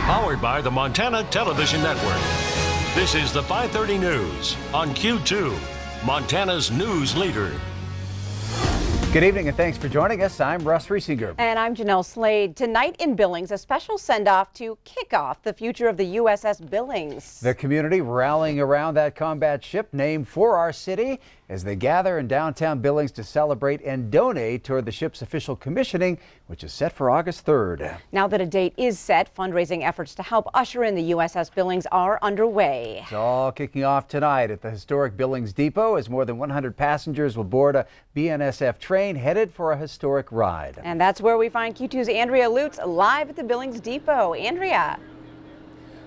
Powered by the Montana Television Network. This is the 5:30 News on Q2, Montana's news leader. Good evening and thanks for joining us. I'm Russ. And I'm Jeanelle Slade. Tonight in Billings, a special send-off to kick off the future of the USS Billings. The community rallying around that combat ship named for our city as they gather in downtown Billings to celebrate and donate toward the ship's official commissioning, which is set for August 3rd. Now that a date is set, fundraising efforts to help usher in the USS Billings are underway. It's all kicking off tonight at the historic Billings Depot as more than 100 passengers will board a BNSF train headed for a historic ride. And that's where we find Q2's Andrea Lutz live at the Billings Depot. Andrea.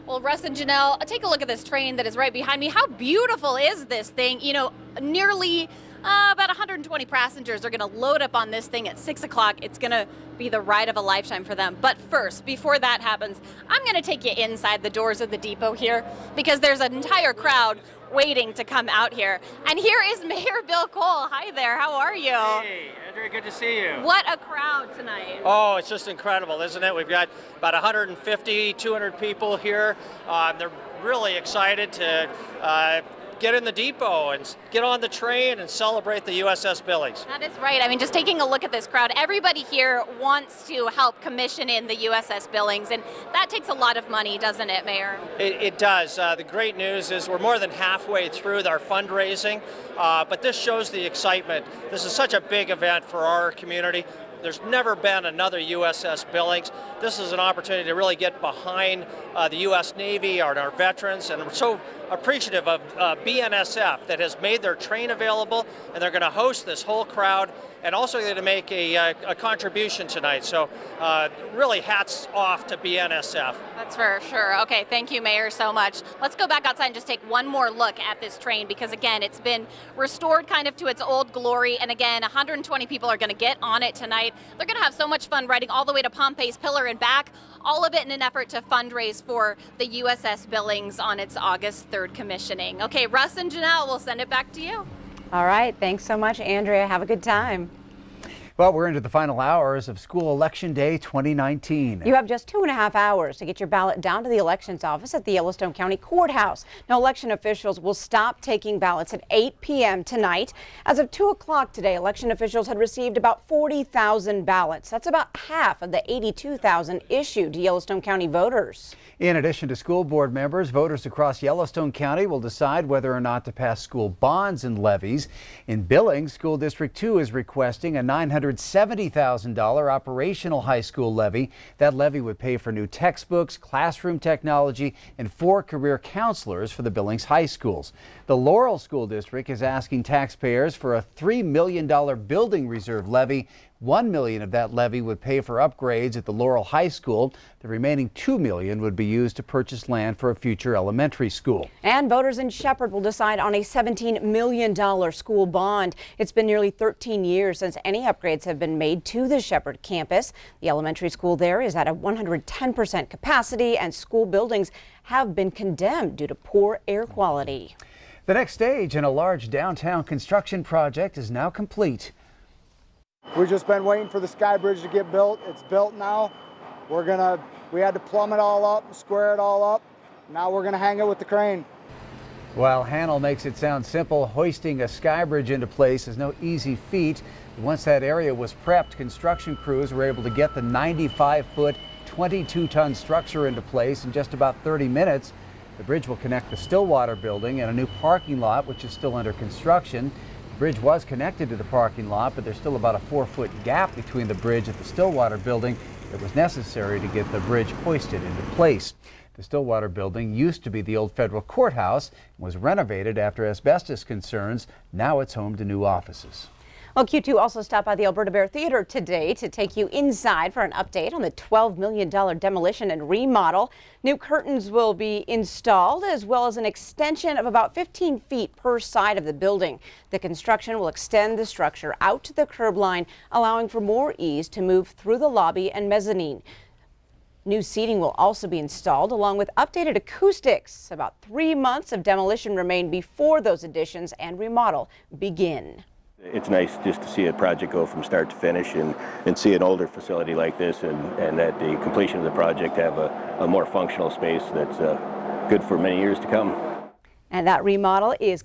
Well, Russ and Jeanelle, take a look at this train that is right behind me. How beautiful is this thing? You know, nearly about 120 passengers are going to load up on this thing at 6 o'clock. It's going to be the ride of a lifetime for them. But first, before that happens, I'm going to take you inside the doors of the depot here because there's an entire crowd waiting to come out here. And here is Mayor Bill Cole. Hi there, how are you? Hey, Andrea, good to see you. What a crowd tonight. Oh, it's just incredible, isn't it? We've got about 150, 200 people here. They're really excited to get in the depot and get on the train and celebrate the USS Billings. That is right. I mean, just taking a look at this crowd, everybody here wants to help commission in the USS Billings, and that takes a lot of money, doesn't it, Mayor? It does. The great news is we're more than halfway through our fundraising, but this shows the excitement. This is such a big event for our community. There's never been another USS Billings. This is an opportunity to really get behind the U.S. Navy and our veterans, and we're so appreciative of BNSF that has made their train available, and they're going to host this whole crowd, and also going to make a contribution tonight. So really hats off to BNSF. That's for sure. Okay, thank you, Mayor, so much. Let's go back outside and just take one more look at this train because, again, it's been restored kind of to its old glory. And again, 120 people are going to get on it tonight. They're going to have so much fun riding all the way to Pompey's Pillar and back, all of it in an effort to fundraise for the USS Billings on its August 3rd commissioning. Okay, Russ and Jeanelle, we'll send it back to you. All right, thanks so much, Andrea. Have a good time. Well, we're into the final hours of School Election Day 2019. You have just 2.5 hours to get your ballot down to the elections office at the Yellowstone County Courthouse. Now, election officials will stop taking ballots at 8 p.m. tonight. As of 2 o'clock today, election officials had received about 40,000 ballots. That's about half of the 82,000 issued to Yellowstone County voters. In addition to school board members, voters across Yellowstone County will decide whether or not to pass school bonds and levies. In Billings, School District 2 is requesting a $970,000 operational high school levy. That levy would pay for new textbooks, classroom technology, and 4 career counselors for the Billings high schools. The Laurel School District is asking taxpayers for a $3 million building reserve levy. $1 million of that levy would pay for upgrades at the Laurel High School. The remaining $2 million would be used to purchase land for a future elementary school. And voters in Shepherd will decide on a $17 million school bond. It's been nearly 13 years since any upgrades have been made to the Shepherd campus. The elementary school there is at a 110% capacity, and school buildings have been condemned due to poor air quality. The next stage in a large downtown construction project is now complete. We've just been waiting for the sky bridge to get built. It's built now. We had to plumb it all up, square it all up. Now we're gonna hang it with the crane. While Hanel makes it sound simple, hoisting a sky bridge into place is no easy feat. Once that area was prepped, construction crews were able to get the 95-foot, 22-ton structure into place in just about 30 minutes. The bridge will connect the Stillwater building and a new parking lot, which is still under construction. The bridge was connected to the parking lot, but there's still about a 4-foot gap between the bridge at the Stillwater building. It was necessary to get the bridge hoisted into place. The Stillwater building used to be the old federal courthouse and was renovated after asbestos concerns. Now it's home to new offices. Well, Q2 also stopped by the Alberta Bear Theater today to take you inside for an update on the $12 million demolition and remodel. New curtains will be installed, as well as an extension of about 15 feet per side of the building. The construction will extend the structure out to the curb line, allowing for more ease to move through the lobby and mezzanine. New seating will also be installed, along with updated acoustics. About 3 months of demolition remain before those additions and remodel begin. It's nice just to see a project go from start to finish and see an older facility like this and at the completion of the project have a more functional space that's good for many years to come. And that remodel is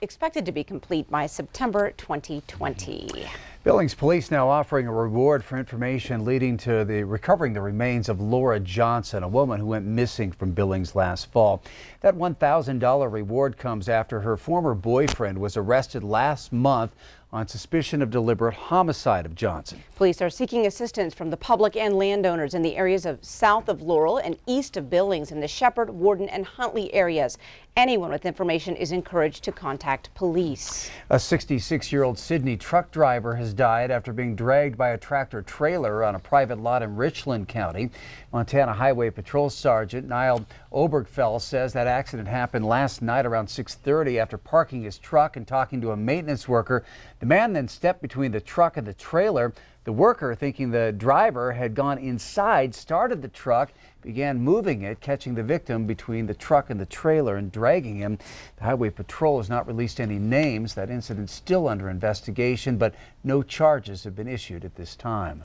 expected to be complete by September 2020. Billings police now offering a reward for information leading to recovering the remains of Laura Johnson, a woman who went missing from Billings last fall. That $1,000 reward comes after her former boyfriend was arrested last month on suspicion of deliberate homicide of Johnson. Police are seeking assistance from the public and landowners in the areas of south of Laurel and east of Billings in the Shepherd, Warden, and Huntley areas. Anyone with information is encouraged to contact police. A 66-year-old Sydney truck driver has died after being dragged by a tractor trailer on a private lot in Richland County. Montana Highway Patrol Sergeant Niall Obergfell says that accident happened last night around 6:30 after parking his truck and talking to a maintenance worker. The man then stepped between the truck and the trailer. The worker, thinking the driver had gone inside, started the truck, began moving it, catching the victim between the truck and the trailer and dragging him. The Highway Patrol has not released any names. That incident's still under investigation, but no charges have been issued at this time.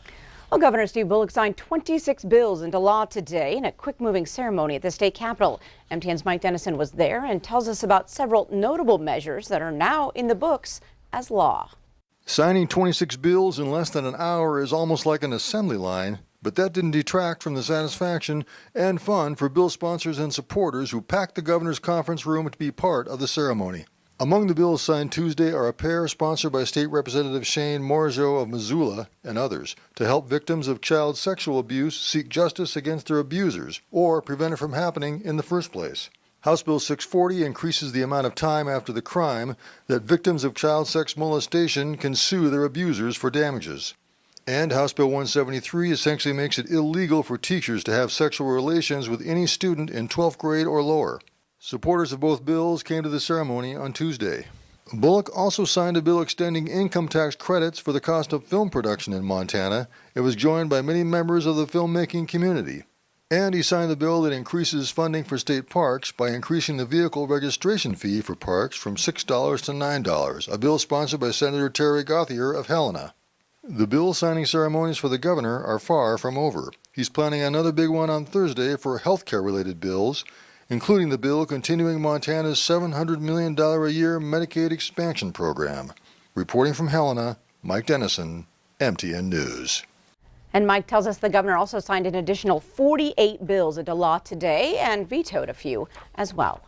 Well, Governor Steve Bullock signed 26 bills into law today in a quick-moving ceremony at the state capitol. MTN's Mike Dennison was there and tells us about several notable measures that are now in the books as law. Signing 26 bills in less than an hour is almost like an assembly line, but that didn't detract from the satisfaction and fun for bill sponsors and supporters who packed the governor's conference room to be part of the ceremony. Among the bills signed Tuesday are a pair sponsored by State Representative Shane Morjo of Missoula and others to help victims of child sexual abuse seek justice against their abusers or prevent it from happening in the first place. House Bill 640 increases the amount of time after the crime that victims of child sex molestation can sue their abusers for damages. And House Bill 173 essentially makes it illegal for teachers to have sexual relations with any student in 12th grade or lower. Supporters of both bills came to the ceremony on Tuesday. Bullock also signed a bill extending income tax credits for the cost of film production in Montana. It was joined by many members of the filmmaking community. And he signed a bill that increases funding for state parks by increasing the vehicle registration fee for parks from $6 to $9, a bill sponsored by Senator Terry Gauthier of Helena. The bill signing ceremonies for the governor are far from over. He's planning another big one on Thursday for healthcare-related bills, including the bill continuing Montana's $700 million a year Medicaid expansion program. Reporting from Helena, Mike Dennison, MTN News. And Mike tells us the governor also signed an additional 48 bills into law today and vetoed a few as well.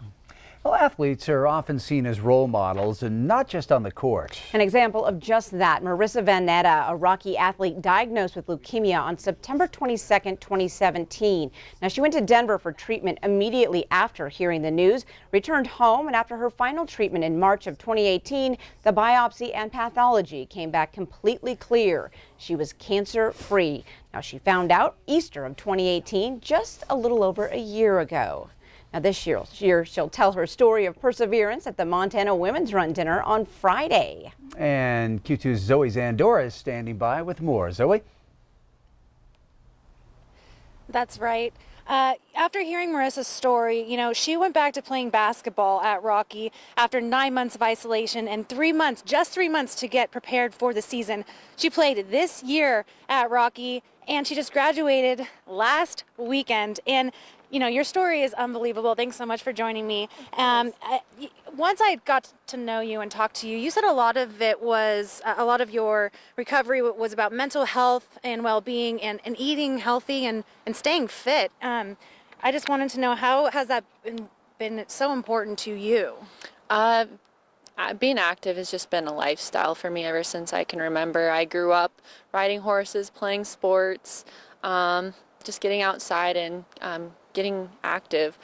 Well, athletes are often seen as role models, and not just on the court. An example of just that, Marissa Vanetta, a Rocky athlete diagnosed with leukemia on September 22nd, 2017. Now, she went to Denver for treatment immediately after hearing the news, returned home, and after her final treatment in March of 2018, the biopsy and pathology came back completely clear. She was cancer-free. Now, she found out Easter of 2018, just a little over a year ago. Now this year, she'll tell her story of perseverance at the Montana Women's Run Dinner on Friday. And Q2's Zoe Zandora is standing by with more. Zoe? That's right. After hearing Marissa's story, she went back to playing basketball at Rocky after 9 months of isolation and 3 months, just 3 months to get prepared for the season. She played this year at Rocky and she just graduated last weekend. And your story is unbelievable. Thanks so much for joining me. Once I got to know you and talk to you, you said a lot of your recovery was about mental health and well-being and eating healthy and staying fit. I just wanted to know, how has that been so important to you? Being active has just been a lifestyle for me ever since I can remember. I grew up riding horses, playing sports, just getting outside and getting active.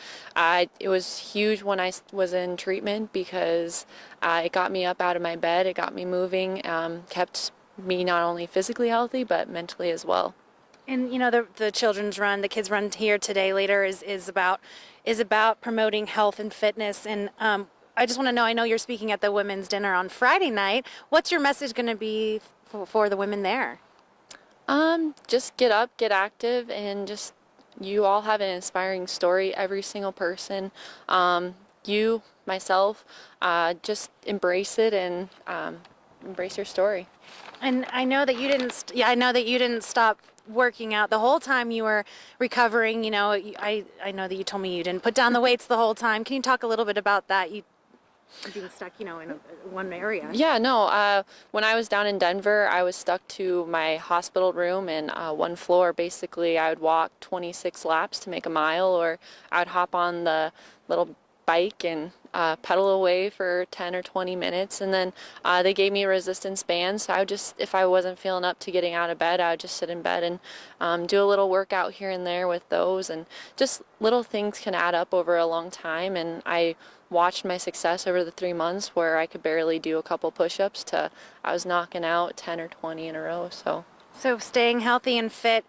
It was huge when I was in treatment because it got me up out of my bed, it got me moving, kept me not only physically healthy but mentally as well. And the children's run, the kids run here today later is about promoting health and fitness. And I just want to know, I know you're speaking at the women's dinner on Friday night. What's your message going to be for the women there? Just get up, get active, and just, you all have an inspiring story, every single person. You, myself, just embrace it and embrace your story. And I know that you didn't. I know that you didn't stop working out the whole time you were recovering. You know, I know that you told me you didn't put down the weights the whole time. Can you talk a little bit about that? You being stuck, you know, in one area. Yeah, no. When I was down in Denver, I was stuck to my hospital room and one floor. Basically, I would walk 26 laps to make a mile, or I would hop on the little bike and pedal away for 10 or 20 minutes. And then they gave me resistance bands. So I would just, if I wasn't feeling up to getting out of bed, I would just sit in bed and do a little workout here and there with those. And just little things can add up over a long time. And I watched my success over the 3 months where I could barely do a couple push-ups to I was knocking out 10 or 20 in a row. So staying healthy and fit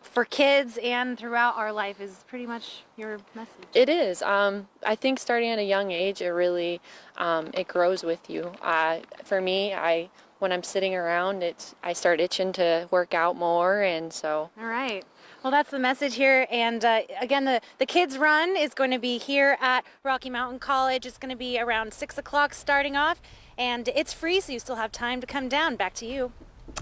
for kids and throughout our life is pretty much your message. It is. I think starting at a young age, it really it grows with you. For me, when I'm sitting around, I start itching to work out more, and so. All right. Well, that's the message here. And again, the kids' run is going to be here at Rocky Mountain College. It's going to be around 6 o'clock starting off, and it's free, so you still have time to come down. Back to you.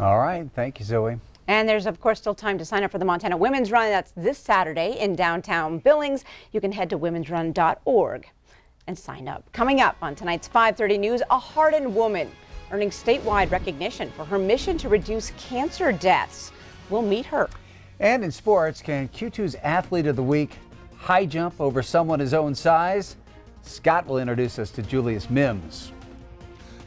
All right. Thank you, Zoe. And there's, of course, still time to sign up for the Montana Women's Run. That's this Saturday in downtown Billings. You can head to womensrun.org and sign up. Coming up on tonight's 5:30 News, a hardened woman earning statewide recognition for her mission to reduce cancer deaths. We'll meet her. And in sports, can Q2's Athlete of the Week high jump over someone his own size? Scott will introduce us to Julius Mims.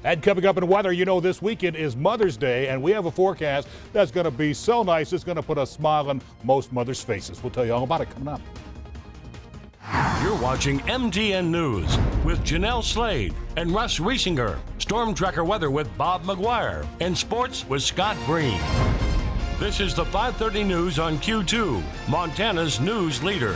And coming up in weather, you know, this weekend is Mother's Day, and we have a forecast that's going to be so nice, it's going to put a smile on most mothers' faces. We'll tell you all about it coming up. You're watching MTN News with Jeanelle Slade and Russ Riesinger. Storm Tracker weather with Bob McGuire. And sports with Scott Green. This is the 5:30 News on Q2, Montana's news leader.